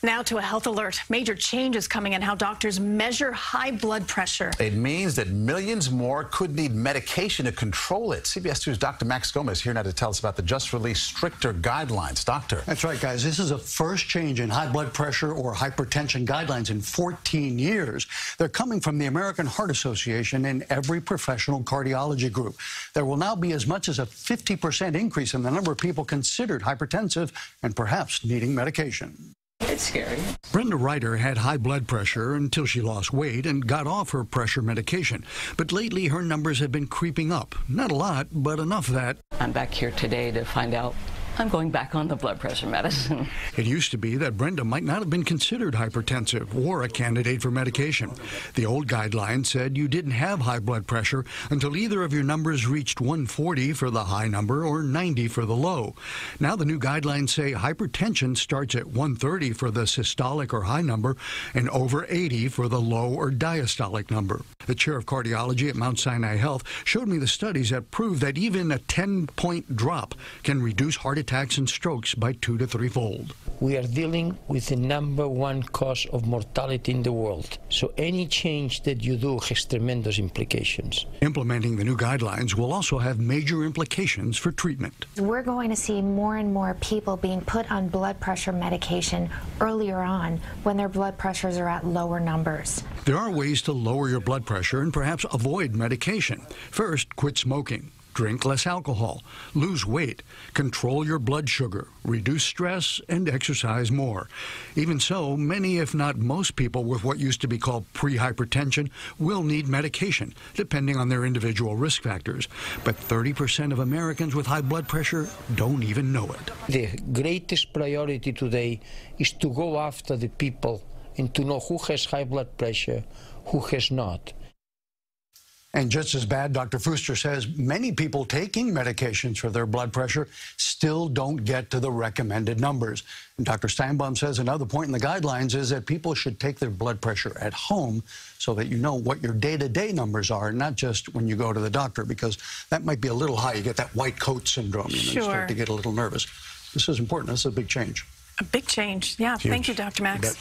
Now to a health alert. Major changes coming in how doctors measure high blood pressure. It means that millions more could need medication to control it. CBS 2's Dr. Max Gomez here now to tell us about the just-released stricter guidelines. Doctor. That's right, guys. This is a first change in high blood pressure or hypertension guidelines in 14 years. They're coming from the American Heart Association and every professional cardiology group. There will now be as much as a 50% increase in the number of people considered hypertensive and perhaps needing medication. It's scary. Brenda Ryder had high blood pressure until she lost weight and got off her pressure medication. But lately, her numbers have been creeping up. Not a lot, but enough that I'm back here today to find out I'm going back on the blood pressure medicine. It used to be that Brenda might not have been considered hypertensive or a candidate for medication. The old guidelines said you didn't have high blood pressure until either of your numbers reached 140 for the high number or 90 for the low. Now the new guidelines say hypertension starts at 130 for the systolic or high number and over 80 for the low or diastolic number. The chair of cardiology at Mount Sinai Health showed me the studies that prove that even a 10-point drop can reduce heart attacks and strokes by 2 to 3-fold. We are dealing with the #1 cause of mortality in the world. So any change that you do has tremendous implications. Implementing the new guidelines will also have major implications for treatment. We're going to see more and more people being put on blood pressure medication earlier on when their blood pressures are at lower numbers. There are ways to lower your blood pressure and perhaps avoid medication. First, quit smoking. Drink less alcohol, lose weight, control your blood sugar, reduce stress, and exercise more. Even so, many, if not most people with what used to be called pre-hypertension will need medication, depending on their individual risk factors. But 30% of Americans with high blood pressure don't even know it. The greatest priority today is to go after the people and to know who has high blood pressure, who has not. And just as bad, Dr. Fuster says many people taking medications for their blood pressure still don't get to the recommended numbers. And Dr. Steinbaum says another point in the guidelines is that people should take their blood pressure at home so that you know what your day-to-day numbers are, not just when you go to the doctor, because that might be a little high. You get that white coat syndrome, you start to get a little nervous. This is important. This is a big change. A big change. Yeah. Huge. Thank you, Dr. Max.